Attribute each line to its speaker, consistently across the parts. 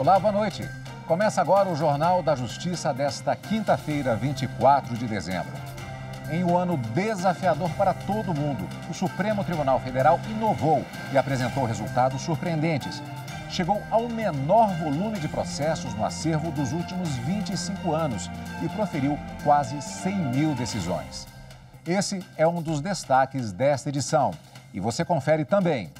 Speaker 1: Olá, boa noite. Começa agora o Jornal da Justiça desta quinta-feira, 24 de dezembro. Em um ano desafiador para todo mundo, o Supremo Tribunal Federal inovou e apresentou resultados surpreendentes. Chegou ao menor volume de processos no acervo dos últimos 25 anos e proferiu quase 100 mil decisões. Esse é um dos destaques desta edição e você confere também.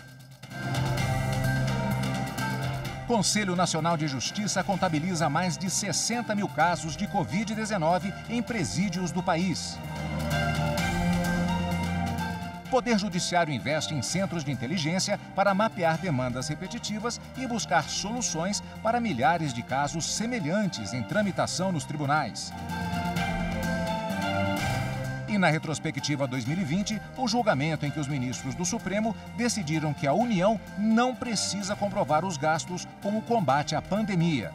Speaker 1: Conselho Nacional de Justiça contabiliza mais de 60 mil casos de Covid-19 em presídios do país. Poder Judiciário investe em centros de inteligência para mapear demandas repetitivas e buscar soluções para milhares de casos semelhantes em tramitação nos tribunais. E na retrospectiva 2020, o julgamento em que os ministros do Supremo decidiram que a União não precisa comprovar os gastos com o combate à pandemia.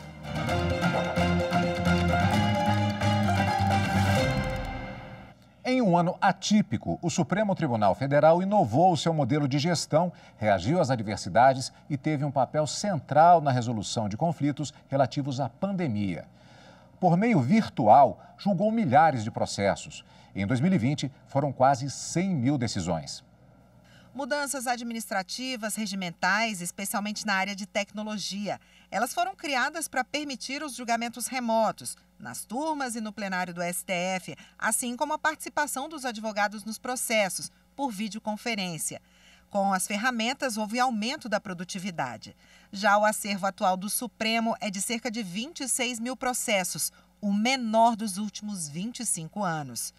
Speaker 1: Em um ano atípico, o Supremo Tribunal Federal inovou o seu modelo de gestão, reagiu às adversidades e teve um papel central na resolução de conflitos relativos à pandemia. Por meio virtual, julgou milhares de processos. Em 2020, foram quase 100 mil decisões.
Speaker 2: Mudanças administrativas, regimentais, especialmente na área de tecnologia. Elas foram criadas para permitir os julgamentos remotos, nas turmas e no plenário do STF, assim como a participação dos advogados nos processos, por videoconferência. Com as ferramentas, houve aumento da produtividade. Já o acervo atual do Supremo é de cerca de 26 mil processos, o menor dos últimos 25 anos.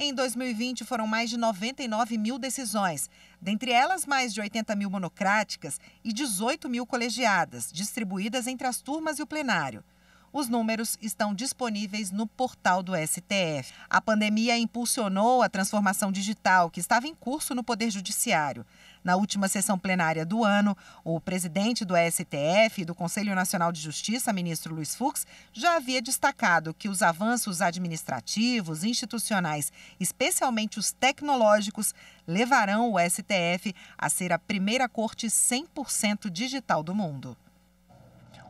Speaker 2: Em 2020, foram mais de 99 mil decisões, dentre elas mais de 80 mil monocráticas e 18 mil colegiadas, distribuídas entre as turmas e o plenário. Os números estão disponíveis no portal do STF. A pandemia impulsionou a transformação digital que estava em curso no Poder Judiciário. Na última sessão plenária do ano, o presidente do STF e do Conselho Nacional de Justiça, ministro Luiz Fux, já havia destacado que os avanços administrativos, institucionais, especialmente os tecnológicos, levarão o STF a ser a primeira corte 100% digital do mundo.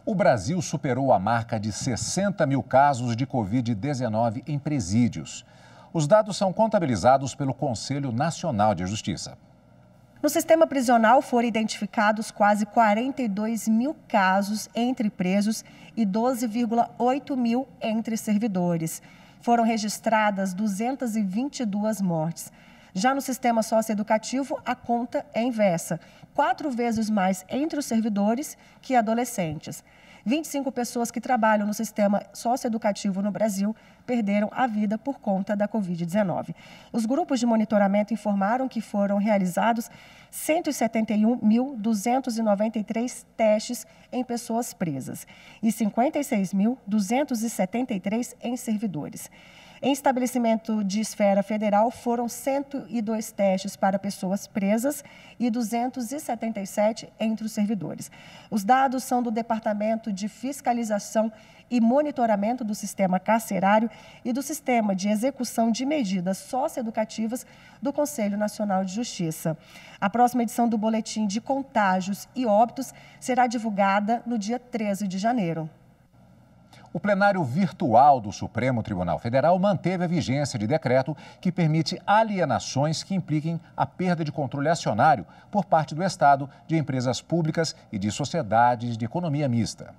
Speaker 1: O Brasil superou a marca de 60 mil casos de Covid-19 em presídios. Os dados são contabilizados pelo Conselho Nacional de Justiça.
Speaker 3: No sistema prisional foram identificados quase 42 mil casos entre presos e 12,8 mil entre servidores. Foram registradas 222 mortes. Já no sistema socioeducativo, a conta é inversa, 4 vezes mais entre os servidores que adolescentes. 25 pessoas que trabalham no sistema socioeducativo no Brasil perderam a vida por conta da Covid-19. Os grupos de monitoramento informaram que foram realizados 171.293 testes em pessoas presas e 56.273 em servidores. Em estabelecimento de esfera federal, foram 102 testes para pessoas presas e 277 entre os servidores. Os dados são do Departamento de Fiscalização e Monitoramento do Sistema Carcerário e do Sistema de Execução de Medidas Socioeducativas do Conselho Nacional de Justiça. A próxima edição do Boletim de Contágios e Óbitos será divulgada no dia 13 de janeiro.
Speaker 1: O plenário virtual do Supremo Tribunal Federal manteve a vigência de decreto que permite alienações que impliquem a perda de controle acionário por parte do Estado, de empresas públicas e de sociedades de economia mista.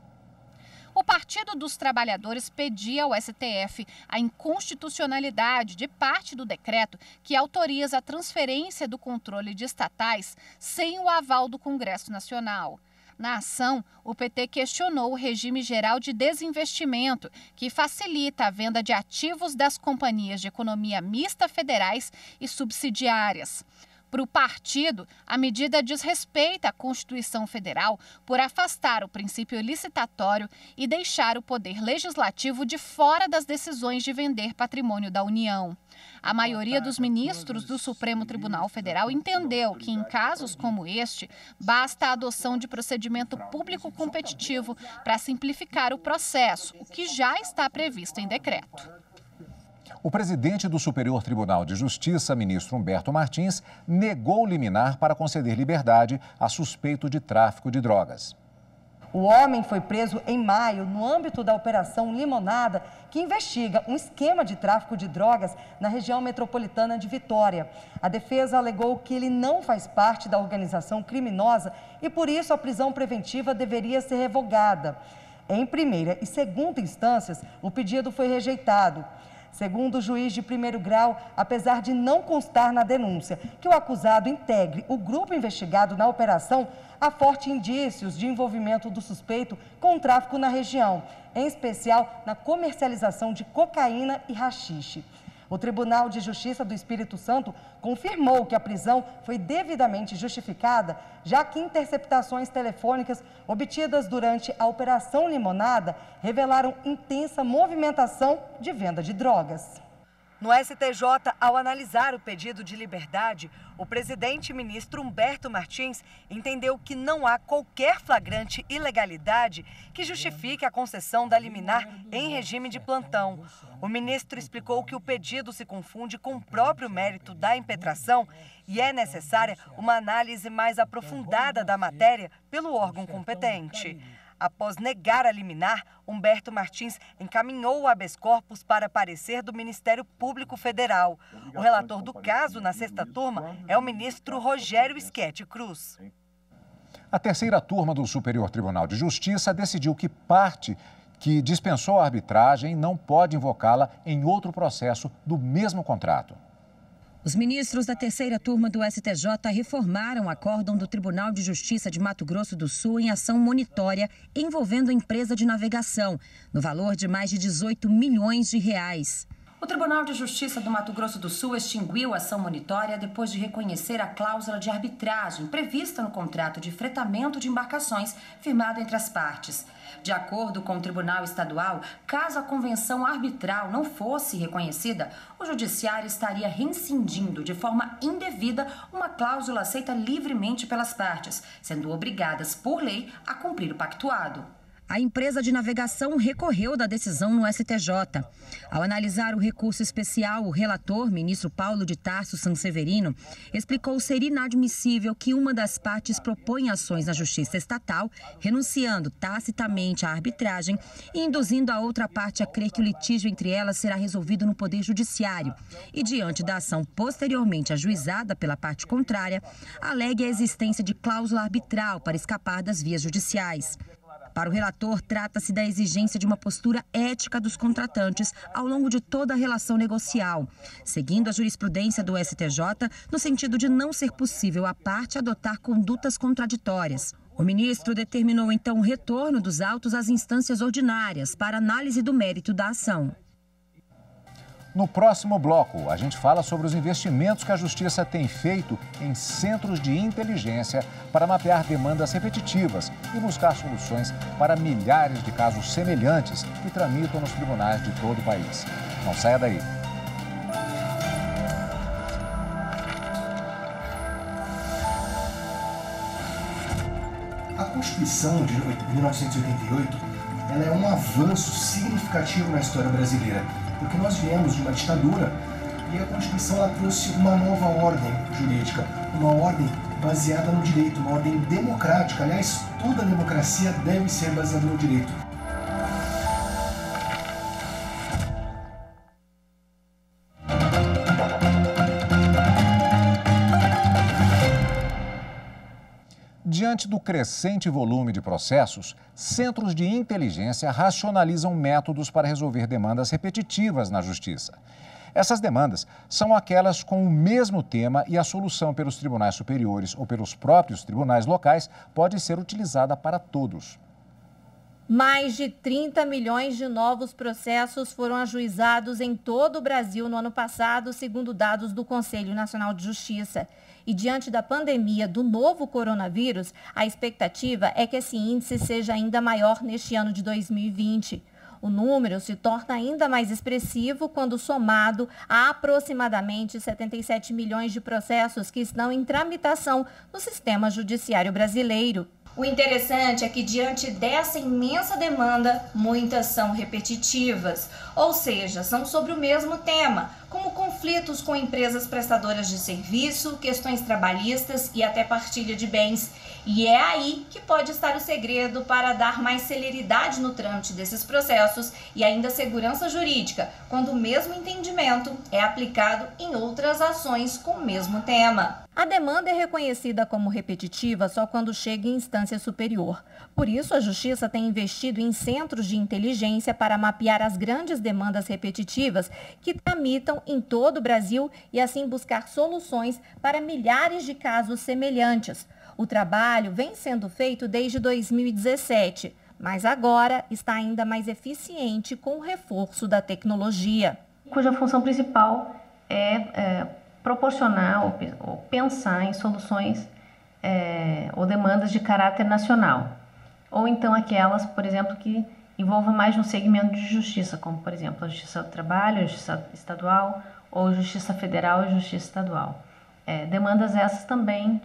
Speaker 4: O Partido dos Trabalhadores pedia ao STF a inconstitucionalidade de parte do decreto que autoriza a transferência do controle de estatais sem o aval do Congresso Nacional. Na ação, o PT questionou o regime geral de desinvestimento, que facilita a venda de ativos das companhias de economia mista federais e subsidiárias. Para o partido, a medida desrespeita a Constituição Federal por afastar o princípio licitatório e deixar o poder legislativo de fora das decisões de vender patrimônio da União. A maioria dos ministros do Supremo Tribunal Federal entendeu que, em casos como este, basta a adoção de procedimento público competitivo para simplificar o processo, o que já está previsto em decreto.
Speaker 1: O presidente do Superior Tribunal de Justiça, ministro Humberto Martins, negou liminar para conceder liberdade a suspeito de tráfico de drogas.
Speaker 5: O homem foi preso em maio no âmbito da Operação Limonada, que investiga um esquema de tráfico de drogas na região metropolitana de Vitória. A defesa alegou que ele não faz parte da organização criminosa e, por isso, a prisão preventiva deveria ser revogada. Em primeira e segunda instâncias, o pedido foi rejeitado. Segundo o juiz de primeiro grau, apesar de não constar na denúncia que o acusado integre o grupo investigado na operação, há fortes indícios de envolvimento do suspeito com o tráfico na região, em especial na comercialização de cocaína e haxixe. O Tribunal de Justiça do Espírito Santo confirmou que a prisão foi devidamente justificada, já que interceptações telefônicas obtidas durante a Operação Limonada revelaram intensa movimentação de venda de drogas. No STJ, ao analisar o pedido de liberdade, o presidente ministro Humberto Martins entendeu que não há qualquer flagrante ilegalidade que justifique a concessão da liminar em regime de plantão. O ministro explicou que o pedido se confunde com o próprio mérito da impetração e é necessária uma análise mais aprofundada da matéria pelo órgão competente. Após negar a liminar, Humberto Martins encaminhou o habeas corpus para parecer do Ministério Público Federal. O relator do caso, na sexta turma, é o ministro Rogério Schetti Cruz.
Speaker 1: A terceira turma do Superior Tribunal de Justiça decidiu que parte que dispensou a arbitragem não pode invocá-la em outro processo do mesmo contrato.
Speaker 6: Os ministros da terceira turma do STJ reformaram o acórdão do Tribunal de Justiça de Mato Grosso do Sul em ação monitória envolvendo a empresa de navegação, no valor de mais de 18 milhões de reais. O Tribunal de Justiça do Mato Grosso do Sul extinguiu a ação monitória depois de reconhecer a cláusula de arbitragem prevista no contrato de fretamento de embarcações firmado entre as partes. De acordo com o Tribunal Estadual, caso a convenção arbitral não fosse reconhecida, o Judiciário estaria rescindindo de forma indevida uma cláusula aceita livremente pelas partes, sendo obrigadas por lei a cumprir o pactuado. A empresa de navegação recorreu da decisão no STJ. Ao analisar o recurso especial, o relator, ministro Paulo de Tarso Sanseverino, explicou ser inadmissível que uma das partes proponha ações na Justiça Estatal, renunciando tacitamente à arbitragem e induzindo a outra parte a crer que o litígio entre elas será resolvido no Poder Judiciário e, diante da ação posteriormente ajuizada pela parte contrária, alegue a existência de cláusula arbitral para escapar das vias judiciais. Para o relator, trata-se da exigência de uma postura ética dos contratantes ao longo de toda a relação negocial, seguindo a jurisprudência do STJ no sentido de não ser possível a parte adotar condutas contraditórias. O ministro determinou então o retorno dos autos às instâncias ordinárias para análise do mérito da ação.
Speaker 1: No próximo bloco, a gente fala sobre os investimentos que a Justiça tem feito em centros de inteligência para mapear demandas repetitivas e buscar soluções para milhares de casos semelhantes que tramitam nos tribunais de todo o país. Não saia daí.
Speaker 7: A Constituição de 1988 ela é um avanço significativo na história brasileira, porque nós viemos de uma ditadura e a Constituição ela trouxe uma nova ordem jurídica, uma ordem baseada no direito, uma ordem democrática. Aliás, toda democracia deve ser baseada no direito.
Speaker 1: Diante do crescente volume de processos, centros de inteligência racionalizam métodos para resolver demandas repetitivas na Justiça. Essas demandas são aquelas com o mesmo tema e a solução pelos tribunais superiores ou pelos próprios tribunais locais pode ser utilizada para todos.
Speaker 8: Mais de 30 milhões de novos processos foram ajuizados em todo o Brasil no ano passado, segundo dados do Conselho Nacional de Justiça. E diante da pandemia do novo coronavírus, a expectativa é que esse índice seja ainda maior neste ano de 2020. O número se torna ainda mais expressivo quando somado a aproximadamente 77 milhões de processos que estão em tramitação no sistema judiciário brasileiro.
Speaker 9: O interessante é que, diante dessa imensa demanda, muitas são repetitivas, ou seja, são sobre o mesmo tema, como conflitos com empresas prestadoras de serviço, questões trabalhistas e até partilha de bens. E é aí que pode estar o segredo para dar mais celeridade no trâmite desses processos e ainda segurança jurídica, quando o mesmo entendimento é aplicado em outras ações com o mesmo tema.
Speaker 8: A demanda é reconhecida como repetitiva só quando chega em instância superior. Por isso, a Justiça tem investido em centros de inteligência para mapear as grandes demandas repetitivas que tramitam em todo o Brasil e assim buscar soluções para milhares de casos semelhantes. O trabalho vem sendo feito desde 2017, mas agora está ainda mais eficiente com o reforço da tecnologia.
Speaker 10: Cuja função principal é proporcionar ou pensar em soluções ou demandas de caráter nacional. Ou então aquelas, por exemplo, que envolvam mais de um segmento de justiça, como, por exemplo, a Justiça do Trabalho, a Justiça Estadual, ou Justiça Federal e Justiça Estadual. Demandas essas também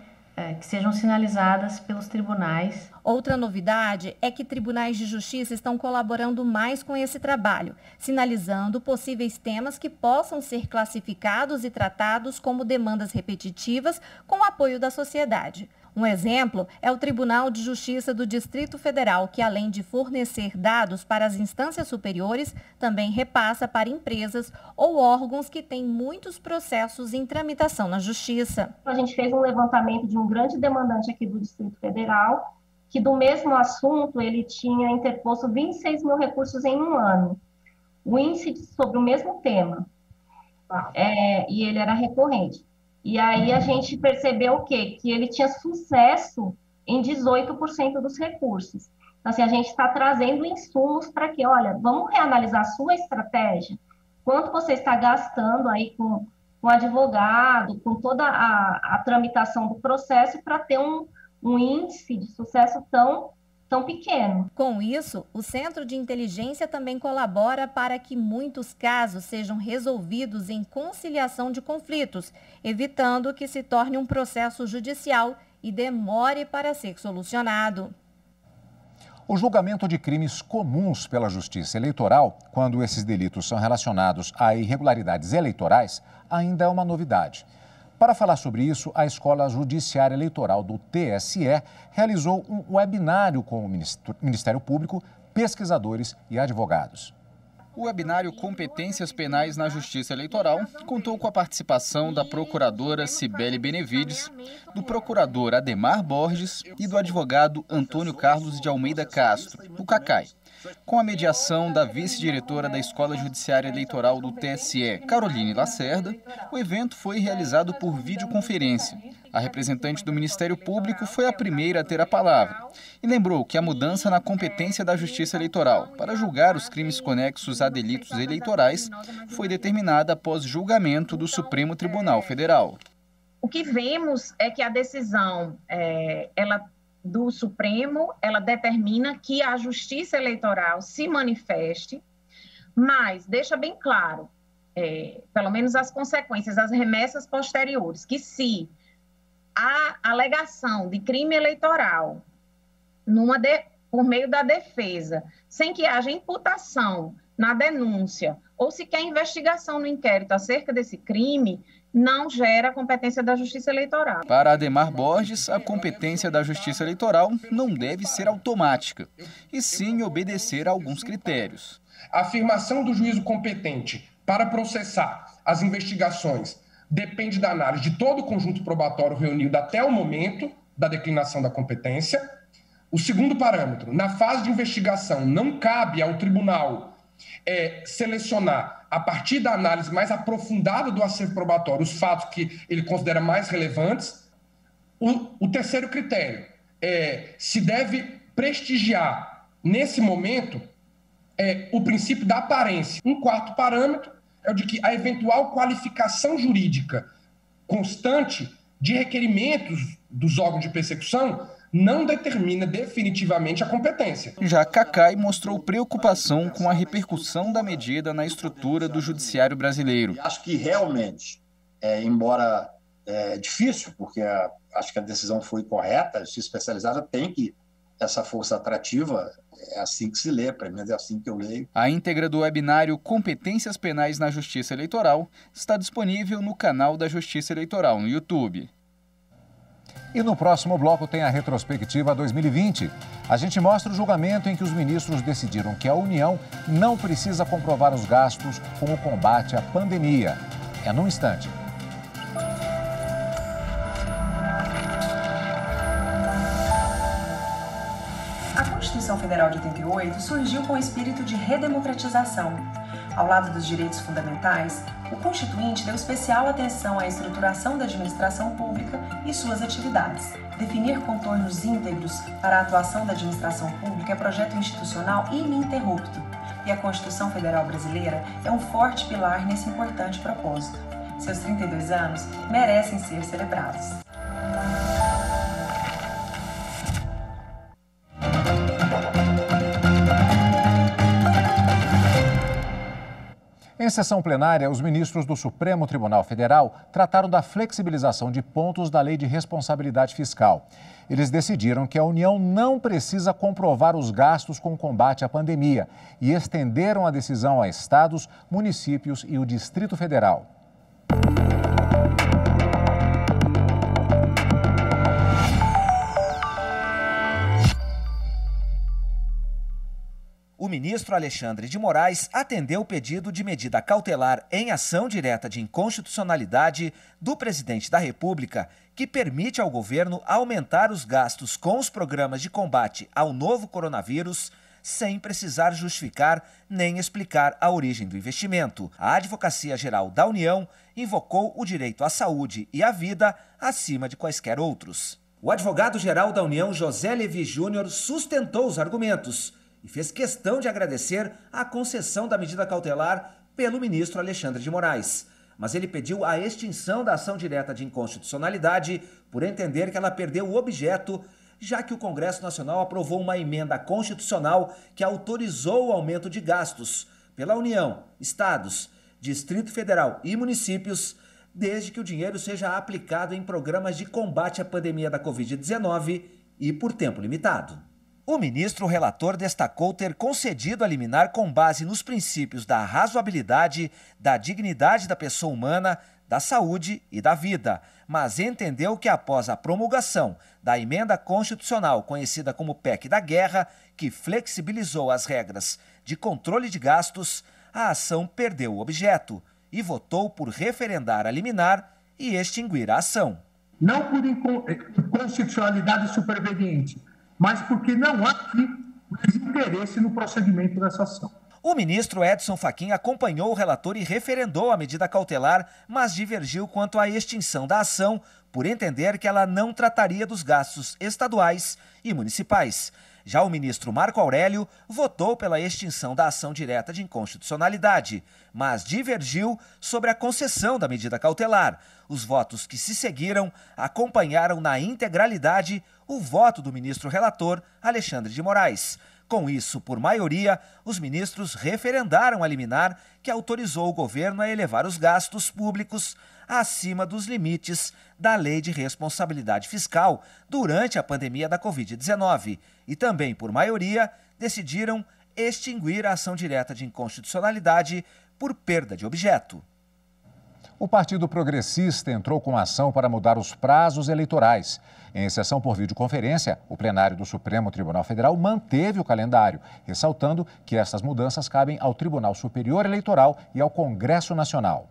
Speaker 10: que sejam sinalizadas pelos tribunais.
Speaker 8: Outra novidade é que tribunais de justiça estão colaborando mais com esse trabalho, sinalizando possíveis temas que possam ser classificados e tratados como demandas repetitivas com o apoio da sociedade. Um exemplo é o Tribunal de Justiça do Distrito Federal, que, além de fornecer dados para as instâncias superiores, também repassa para empresas ou órgãos que têm muitos processos em tramitação na Justiça.
Speaker 11: A gente fez um levantamento de um grande demandante aqui do Distrito Federal, que do mesmo assunto ele tinha interposto 26 mil recursos em um ano. O índice sobre o mesmo tema. E ele era recorrente. E aí a gente percebeu o quê? Que ele tinha sucesso em 18% dos recursos. Então, assim, a gente está trazendo insumos para que, olha, vamos reanalisar a sua estratégia. Quanto você está gastando aí com advogado, com toda a tramitação do processo para ter um índice de sucesso tão pequeno.
Speaker 8: Com isso, o Centro de Inteligência também colabora para que muitos casos sejam resolvidos em conciliação de conflitos, evitando que se torne um processo judicial e demore para ser solucionado.
Speaker 1: O julgamento de crimes comuns pela Justiça Eleitoral, quando esses delitos são relacionados a irregularidades eleitorais, ainda é uma novidade. Para falar sobre isso, a Escola Judiciária Eleitoral do TSE realizou um webinário com o Ministério Público, pesquisadores e advogados.
Speaker 12: O webinário Competências Penais na Justiça Eleitoral contou com a participação da procuradora Cibele Benevides, do procurador Ademar Borges e do advogado Antônio Carlos de Almeida Castro, o Cacai, com a mediação da vice-diretora da Escola Judiciária Eleitoral do TSE, Caroline Lacerda. O evento foi realizado por videoconferência. A representante do Ministério Público foi a primeira a ter a palavra e lembrou que a mudança na competência da Justiça Eleitoral para julgar os crimes conexos a delitos eleitorais foi determinada após julgamento do Supremo Tribunal Federal.
Speaker 13: O que vemos é que a decisão do Supremo, ela determina que a Justiça Eleitoral se manifeste, mas deixa bem claro, pelo menos as consequências, as remessas posteriores, que se a alegação de crime eleitoral por meio da defesa, sem que haja imputação na denúncia, ou sequer investigação no inquérito acerca desse crime, não gera competência da Justiça Eleitoral.
Speaker 12: Para Ademar Borges, a competência da Justiça Eleitoral não deve ser automática, e sim obedecer a alguns critérios.
Speaker 14: A afirmação do juízo competente para processar as investigações depende da análise de todo o conjunto probatório reunido até o momento da declinação da competência. O segundo parâmetro, na fase de investigação, não cabe ao tribunal selecionar, a partir da análise mais aprofundada do acervo probatório, os fatos que ele considera mais relevantes. O terceiro critério, se deve prestigiar, nesse momento, o princípio da aparência. Um quarto parâmetro é o de que a eventual qualificação jurídica constante de requerimentos dos órgãos de persecução não determina definitivamente a competência.
Speaker 12: Já Cacai mostrou preocupação com a repercussão da medida na estrutura do judiciário brasileiro.
Speaker 15: Acho que realmente, embora difícil, porque acho que a decisão foi correta, a justiça especializada tem que essa força atrativa, é assim que se lê, pelo menos é assim que eu leio.
Speaker 12: A íntegra do webinário Competências Penais na Justiça Eleitoral está disponível no canal da Justiça Eleitoral no YouTube.
Speaker 1: E no próximo bloco tem a retrospectiva 2020. A gente mostra o julgamento em que os ministros decidiram que a União não precisa comprovar os gastos com o combate à pandemia. É num instante.
Speaker 16: A Constituição Federal de 88 surgiu com o espírito de redemocratização. Ao lado dos direitos fundamentais, o Constituinte deu especial atenção à estruturação da administração pública e suas atividades. Definir contornos íntegros para a atuação da administração pública é projeto institucional ininterrupto, e a Constituição Federal Brasileira é um forte pilar nesse importante propósito. Seus 32 anos merecem ser celebrados.
Speaker 1: Em sessão plenária, os ministros do Supremo Tribunal Federal trataram da flexibilização de pontos da Lei de Responsabilidade Fiscal. Eles decidiram que a União não precisa comprovar os gastos com o combate à pandemia e estenderam a decisão a estados, municípios e o Distrito Federal.
Speaker 17: O ministro Alexandre de Moraes atendeu o pedido de medida cautelar em ação direta de inconstitucionalidade do presidente da República, que permite ao governo aumentar os gastos com os programas de combate ao novo coronavírus sem precisar justificar nem explicar a origem do investimento. A Advocacia Geral da União invocou o direito à saúde e à vida acima de quaisquer outros. O advogado-geral da União, José Levi Júnior, sustentou os argumentos e fez questão de agradecer a concessão da medida cautelar pelo ministro Alexandre de Moraes. Mas ele pediu a extinção da ação direta de inconstitucionalidade por entender que ela perdeu o objeto, já que o Congresso Nacional aprovou uma emenda constitucional que autorizou o aumento de gastos pela União, estados, Distrito Federal e municípios, desde que o dinheiro seja aplicado em programas de combate à pandemia da Covid-19 e por tempo limitado. O ministro relator destacou ter concedido a liminar com base nos princípios da razoabilidade, da dignidade da pessoa humana, da saúde e da vida, mas entendeu que após a promulgação da emenda constitucional conhecida como PEC da Guerra, que flexibilizou as regras de controle de gastos, a ação perdeu o objeto e votou por referendar a liminar e extinguir a ação.
Speaker 18: Não por inconstitucionalidade superveniente, mas porque não há aqui desinteresse no procedimento dessa ação.
Speaker 17: O ministro Edson Fachin acompanhou o relator e referendou a medida cautelar, mas divergiu quanto à extinção da ação, por entender que ela não trataria dos gastos estaduais e municipais. Já o ministro Marco Aurélio votou pela extinção da ação direta de inconstitucionalidade, mas divergiu sobre a concessão da medida cautelar. Os votos que se seguiram acompanharam na integralidade o voto do ministro relator Alexandre de Moraes. Com isso, por maioria, os ministros referendaram a liminar que autorizou o governo a elevar os gastos públicos acima dos limites da Lei de Responsabilidade Fiscal durante a pandemia da Covid-19 e também, por maioria, decidiram extinguir a ação direta de inconstitucionalidade por perda de objeto.
Speaker 1: O Partido Progressista entrou com ação para mudar os prazos eleitorais. Em sessão por videoconferência, o plenário do Supremo Tribunal Federal manteve o calendário, ressaltando que essas mudanças cabem ao Tribunal Superior Eleitoral e ao Congresso Nacional.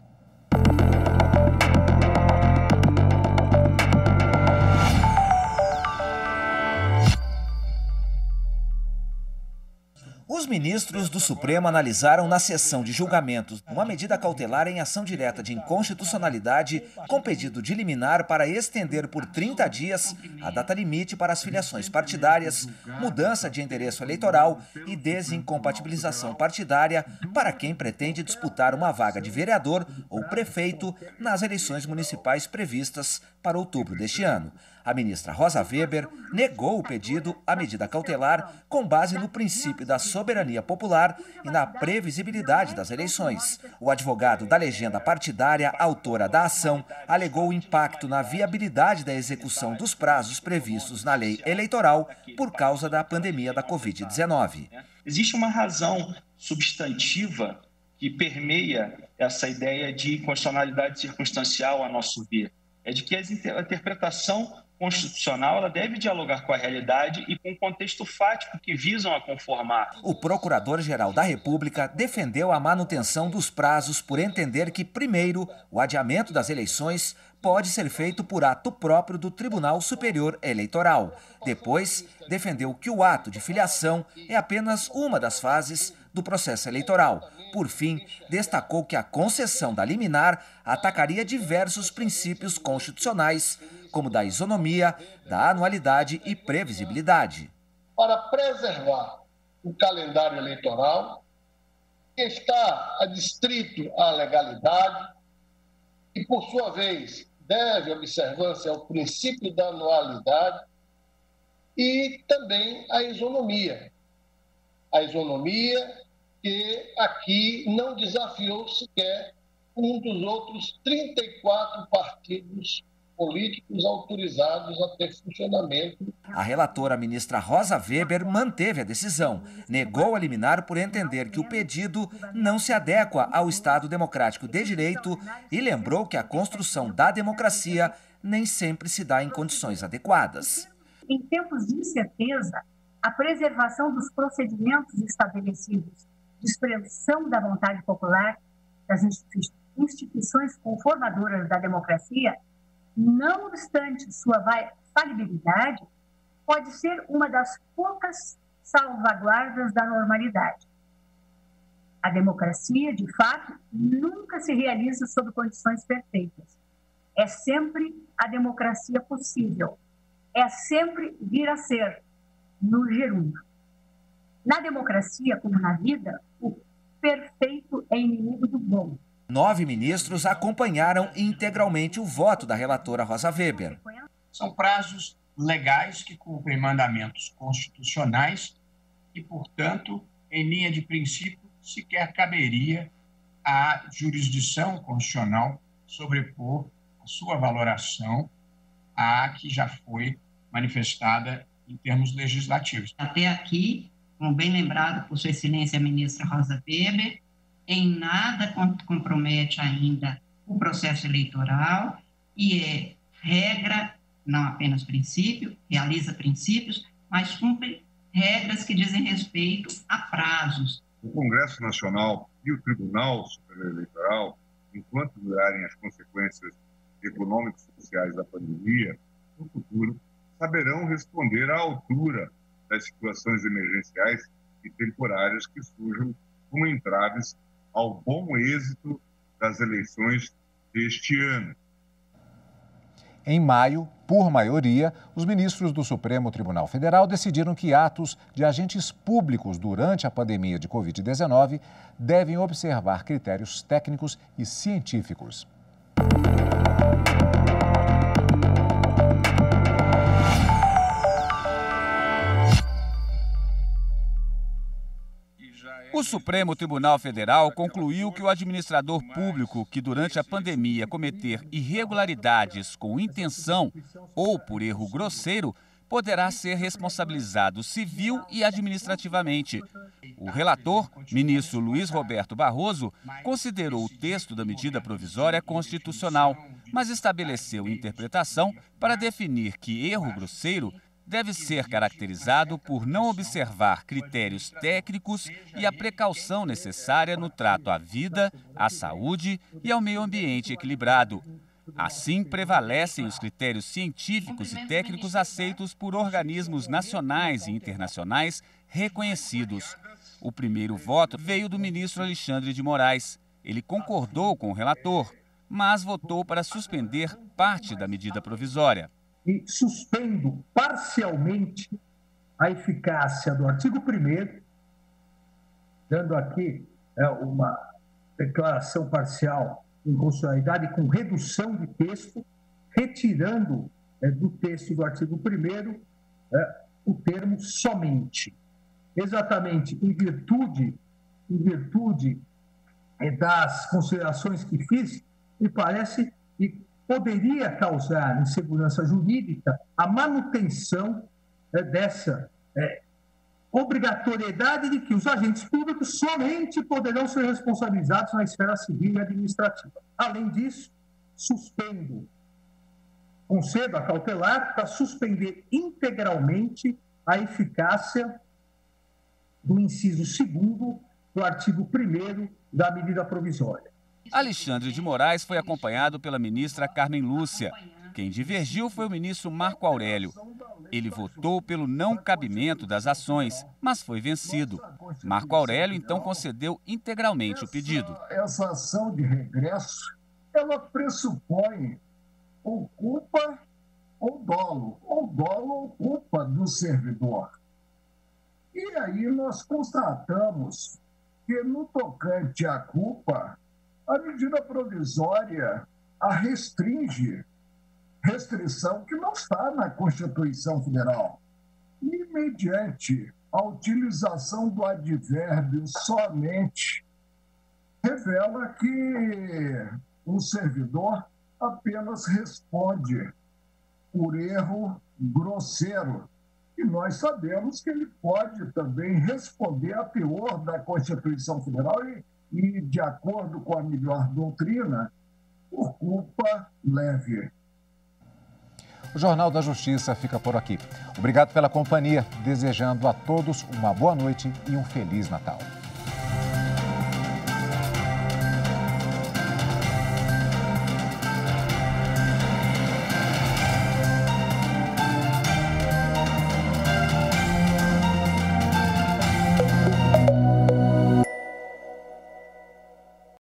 Speaker 17: Os ministros do Supremo analisaram na sessão de julgamentos uma medida cautelar em ação direta de inconstitucionalidade com pedido de liminar para estender por 30 dias a data limite para as filiações partidárias, mudança de endereço eleitoral e desincompatibilização partidária para quem pretende disputar uma vaga de vereador ou prefeito nas eleições municipais previstas para outubro deste ano. A ministra Rosa Weber negou o pedido à medida cautelar com base no princípio da soberania popular e na previsibilidade das eleições. O advogado da legenda partidária, autora da ação, alegou o impacto na viabilidade da execução dos prazos previstos na lei eleitoral por causa da pandemia da Covid-19.
Speaker 19: Existe uma razão substantiva que permeia essa ideia de inconstitucionalidade circunstancial, a nosso ver. É de que a interpretação constitucional ela deve dialogar com a realidade e com o contexto fático que visam a conformar.
Speaker 17: O Procurador-Geral da República defendeu a manutenção dos prazos por entender que, primeiro, o adiamento das eleições pode ser feito por ato próprio do Tribunal Superior Eleitoral. Depois, defendeu que o ato de filiação é apenas uma das fases do processo eleitoral. Por fim, destacou que a concessão da liminar atacaria diversos princípios constitucionais, como da isonomia, da anualidade e previsibilidade.
Speaker 20: Para preservar o calendário eleitoral, que está adstrito à legalidade e, por sua vez, deve observância ao princípio da anualidade e também à isonomia. A isonomia que aqui não desafiou sequer um dos outros 34 partidos políticos autorizados a ter funcionamento.
Speaker 17: A relatora, ministra Rosa Weber, manteve a decisão. Negou a liminar por entender que o pedido não se adequa ao Estado democrático de direito e lembrou que a construção da democracia nem sempre se dá em condições adequadas.
Speaker 21: Em tempos de incerteza, a preservação dos procedimentos estabelecidos de expressão da vontade popular das instituições conformadoras da democracia, não obstante sua falibilidade, pode ser uma das poucas salvaguardas da normalidade. A democracia, de fato, nunca se realiza sob condições perfeitas. É sempre a democracia possível. É sempre vir a ser, no gerúndio. Na democracia, como na vida, o perfeito é inimigo do bom.
Speaker 17: 9 ministros acompanharam integralmente o voto da relatora Rosa Weber.
Speaker 22: São prazos legais que cumprem mandamentos constitucionais e, portanto, em linha de princípio, sequer caberia à jurisdição constitucional sobrepor a sua valoração à que já foi manifestada em termos legislativos.
Speaker 23: Até aqui, como bem lembrado por Sua Excelência a ministra Rosa Weber, em nada compromete ainda o processo eleitoral e é regra, não apenas princípio, realiza princípios, mas cumpre regras que dizem respeito a prazos.
Speaker 24: O Congresso Nacional e o Tribunal Superior Eleitoral, enquanto durarem as consequências econômicas e sociais da pandemia, no futuro saberão responder à altura das situações emergenciais e temporárias que surjam como entraves ao bom êxito das eleições deste ano.
Speaker 1: Em maio, por maioria, os ministros do Supremo Tribunal Federal decidiram que atos de agentes públicos durante a pandemia de Covid-19 devem observar critérios técnicos e científicos.
Speaker 25: O Supremo Tribunal Federal concluiu que o administrador público que durante a pandemia cometer irregularidades com intenção ou por erro grosseiro poderá ser responsabilizado civil e administrativamente. O relator, ministro Luiz Roberto Barroso, considerou o texto da medida provisória constitucional, mas estabeleceu interpretação para definir que erro grosseiro deve ser caracterizado por não observar critérios técnicos e a precaução necessária no trato à vida, à saúde e ao meio ambiente equilibrado. Assim, prevalecem os critérios científicos e técnicos aceitos por organismos nacionais e internacionais reconhecidos. O primeiro voto veio do ministro Alexandre de Moraes. Ele concordou com o relator, mas votou para suspender parte da medida provisória.
Speaker 18: E suspendo parcialmente a eficácia do artigo 1º, dando aqui uma declaração parcial de inconstitucionalidade com redução de texto, retirando do texto do artigo 1º o termo somente. Exatamente em virtude das considerações que fiz, me parece que poderia causar insegurança jurídica a manutenção dessa obrigatoriedade de que os agentes públicos somente poderão ser responsabilizados na esfera civil e administrativa. Além disso, concedo a cautelar para suspender integralmente a eficácia do inciso 2º do artigo 1º da medida provisória.
Speaker 25: Alexandre de Moraes foi acompanhado pela ministra Carmen Lúcia. Quem divergiu foi o ministro Marco Aurélio. Ele votou pelo não cabimento das ações, mas foi vencido. Marco Aurélio, então, concedeu integralmente o pedido.
Speaker 2: Essa ação de regresso, ela pressupõe ou culpa ou dolo ou culpa do servidor. E aí nós constatamos que, no tocante à culpa, a medida provisória a restringe, restrição que não está na Constituição Federal. E, mediante a utilização do advérbio somente, revela que o servidor apenas responde por erro grosseiro. E nós sabemos que ele pode também responder a teor da Constituição Federal e, de acordo com a melhor doutrina, por culpa leve.
Speaker 1: O Jornal da Justiça fica por aqui. Obrigado pela companhia, desejando a todos uma boa noite e um Feliz Natal.